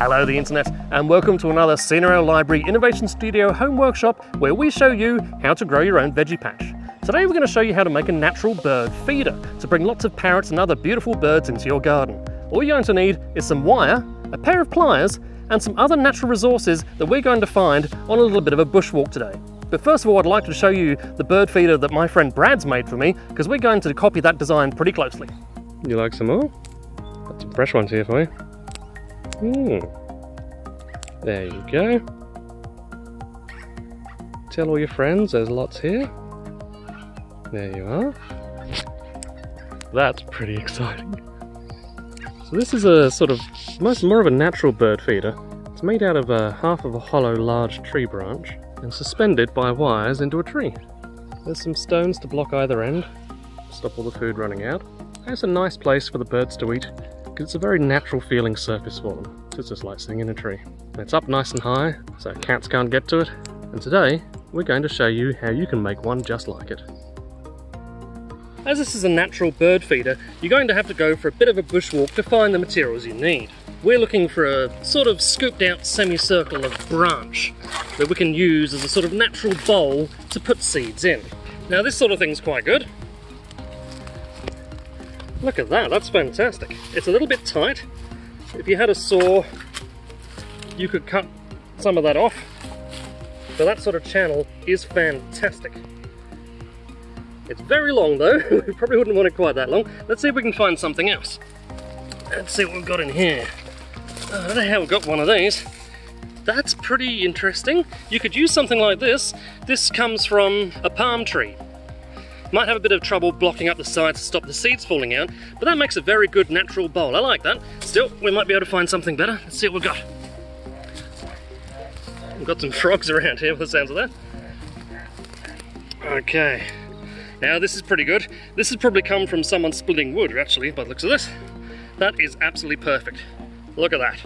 Hello the internet, and welcome to another CNRL Library Innovation Studio home workshop where we show you how to grow your own veggie patch. Today we're going to show you how to make a natural bird feeder to bring lots of parrots and other beautiful birds into your garden. All you're going to need is some wire, a pair of pliers, and some other natural resources that we're going to find on a little bit of a bushwalk today. But first of all, I'd like to show you the bird feeder that my friend Brad's made for me, because we're going to copy that design pretty closely. You like some more? Got some fresh ones here for you. There you go. Tell all your friends there's lots here. There you are. That's pretty exciting. So this is a sort of more of a natural bird feeder. It's made out of half of a hollow large tree branch and suspended by wires into a tree. There's some stones to block either end, stop all the food running out. It's a nice place for the birds to eat because it's a very natural feeling surface for them. It's just like sitting in a tree. And it's up nice and high, so cats can't get to it. And today, we're going to show you how you can make one just like it. As this is a natural bird feeder, you're going to have to go for a bit of a bushwalk to find the materials you need. We're looking for a sort of scooped out semicircle of branch that we can use as a sort of natural bowl to put seeds in. Now this sort of thing's quite good. Look at that, that's fantastic. It's a little bit tight. If you had a saw, you could cut some of that off. But that sort of channel is fantastic. It's very long though, we probably wouldn't want it quite that long. Let's see if we can find something else. Let's see what we've got in here. I don't know how we've got one of these. That's pretty interesting. You could use something like this. This comes from a palm tree. Might have a bit of trouble blocking up the sides to stop the seeds falling out, but that makes a very good natural bowl. I like that. Still, we might be able to find something better. Let's see what we've got. We've got some frogs around here with the sounds of that. Okay. Now this is pretty good. This has probably come from someone splitting wood, actually, by the looks of this. That is absolutely perfect. Look at that.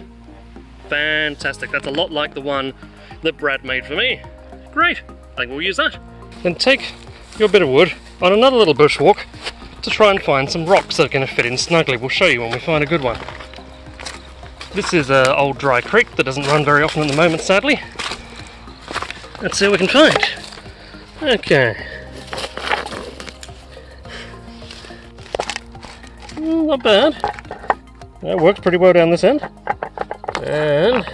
Fantastic. That's a lot like the one that Brad made for me. Great. I think we'll use that. Then take your bit of wood on another little bushwalk to try and find some rocks that are going to fit in snugly. We'll show you when we find a good one. This is an old dry creek that doesn't run very often at the moment, sadly. Let's see what we can find. Okay. Not bad. That works pretty well down this end. And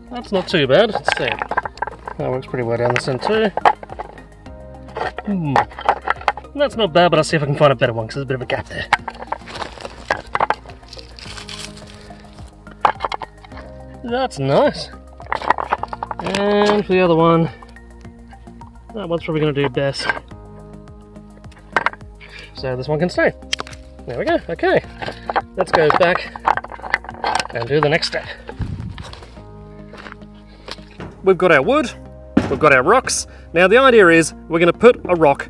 that's not too bad. Let's see. That works pretty well down this end too. That's not bad, but I'll see if I can find a better one because there's a bit of a gap there. That's nice. And for the other one, that one's probably going to do best. So this one can stay. There we go, okay. Let's go back and do the next step. We've got our wood, we've got our rocks. Now the idea is we're going to put a rock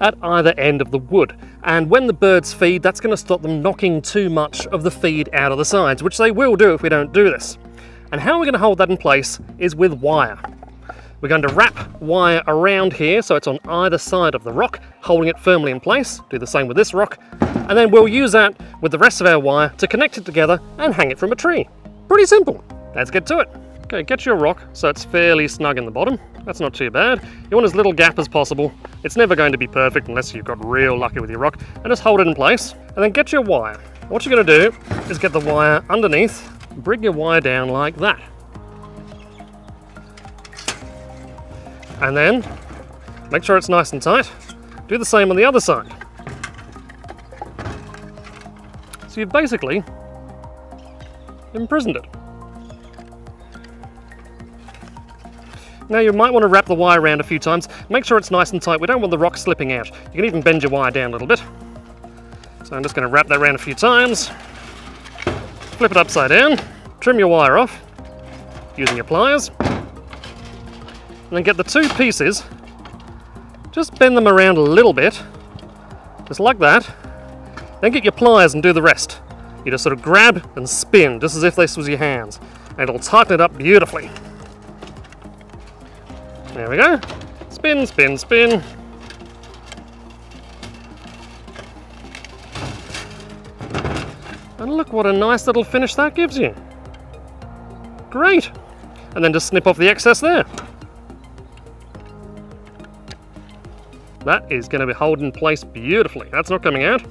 at either end of the wood. And when the birds feed, that's going to stop them knocking too much of the feed out of the sides, which they will do if we don't do this. And how we're going to hold that in place is with wire. We're going to wrap wire around here so it's on either side of the rock, holding it firmly in place. Do the same with this rock. And then we'll use that with the rest of our wire to connect it together and hang it from a tree. Pretty simple. Let's get to it. Okay, get your rock so it's fairly snug in the bottom. That's not too bad. You want as little gap as possible. It's never going to be perfect unless you've got real lucky with your rock. And just hold it in place. And then get your wire. What you're going to do is get the wire underneath, bring your wire down like that. And then make sure it's nice and tight. Do the same on the other side. So you've basically imprisoned it. Now you might want to wrap the wire around a few times. Make sure it's nice and tight. We don't want the rock slipping out. You can even bend your wire down a little bit. So I'm just going to wrap that around a few times. Flip it upside down. Trim your wire off using your pliers. And then get the two pieces. Just bend them around a little bit. Just like that. Then get your pliers and do the rest. You just sort of grab and spin, just as if this was your hands. And it'll tighten it up beautifully. There we go. Spin, spin, spin. And look what a nice little finish that gives you. Great. And then just snip off the excess there. That is going to be held in place beautifully. That's not coming out.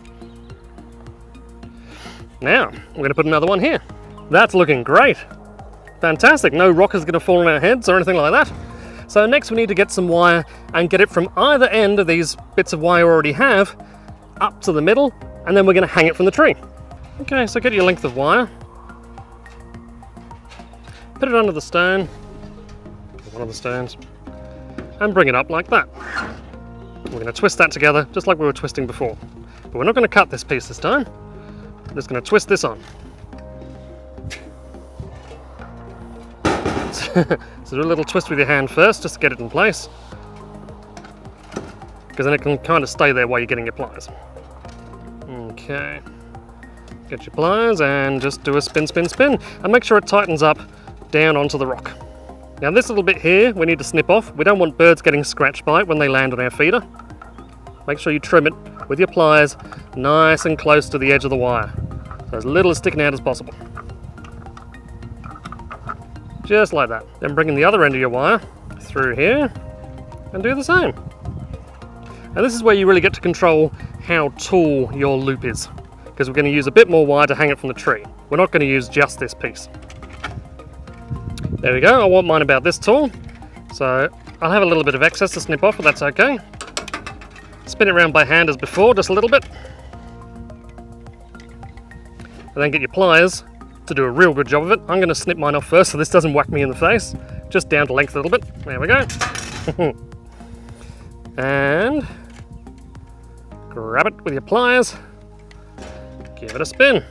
Now, I'm going to put another one here. That's looking great. Fantastic. No rock is going to fall on our heads or anything like that. So next we need to get some wire and get it from either end of these bits of wire we already have up to the middle, and then we're going to hang it from the tree. Okay, so get your length of wire. Put it under the stone, one of the stones, and bring it up like that. We're going to twist that together just like we were twisting before. But we're not going to cut this piece this time. We're just going to twist this on. So do a little twist with your hand first, just to get it in place. Because then it can kind of stay there while you're getting your pliers. Okay. Get your pliers and just do a spin, spin, spin. And make sure it tightens up down onto the rock. Now this little bit here, we need to snip off. We don't want birds getting scratched by it when they land on our feeder. Make sure you trim it with your pliers nice and close to the edge of the wire. So as little as sticking out as possible. Just like that. Then bring in the other end of your wire through here and do the same. And this is where you really get to control how tall your loop is, because we're going to use a bit more wire to hang it from the tree. We're not going to use just this piece. There we go. I want mine about this tall, so I'll have a little bit of excess to snip off, but that's okay. Spin it around by hand as before, just a little bit. And then get your pliers to do a real good job of it. I'm going to snip mine off first so this doesn't whack me in the face. Just down to length a little bit. There we go. And grab it with your pliers. Give it a spin.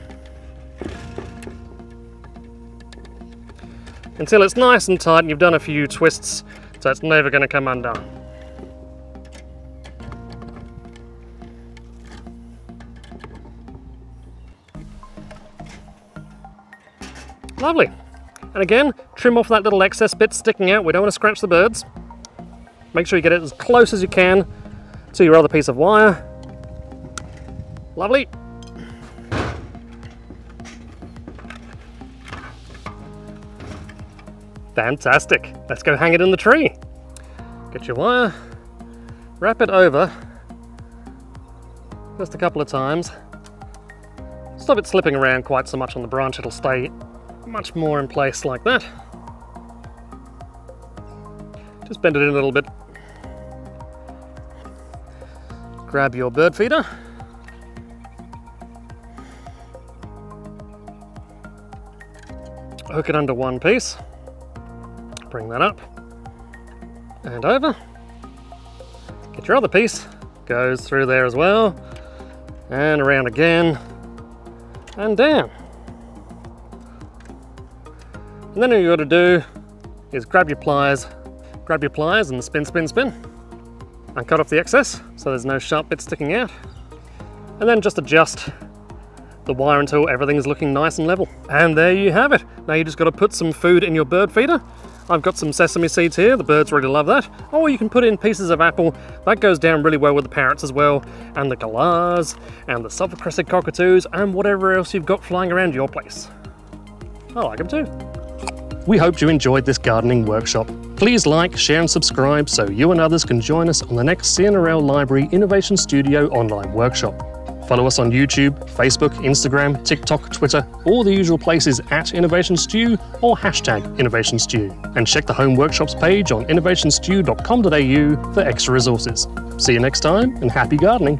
Until it's nice and tight and you've done a few twists so it's never going to come undone. Lovely. And again, trim off that little excess bit sticking out. We don't want to scratch the birds. Make sure you get it as close as you can to your other piece of wire. Lovely. Fantastic. Let's go hang it in the tree. Get your wire, wrap it over just a couple of times. Stop it slipping around quite so much on the branch. It'll stay much more in place like that. Just bend it in a little bit. Grab your bird feeder. Hook it under one piece. Bring that up and over. Get your other piece. Goes through there as well. And around again. And down. And then all you got to do is grab your pliers and spin, spin, spin. And cut off the excess so there's no sharp bits sticking out. And then just adjust the wire until everything is looking nice and level. And there you have it. Now you just got to put some food in your bird feeder. I've got some sesame seeds here, the birds really love that. Or you can put in pieces of apple, that goes down really well with the parrots as well, and the galahs, and the sulphur-crested cockatoos, and whatever else you've got flying around your place. I like them too. We hope you enjoyed this gardening workshop. Please like, share and subscribe so you and others can join us on the next CNRL Library Innovation Studio online workshop. Follow us on YouTube, Facebook, Instagram, TikTok, Twitter, all the usual places at Innovation Stew or hashtag Innovation Stew. And check the Home Workshops page on innovationstew.com.au for extra resources. See you next time and happy gardening.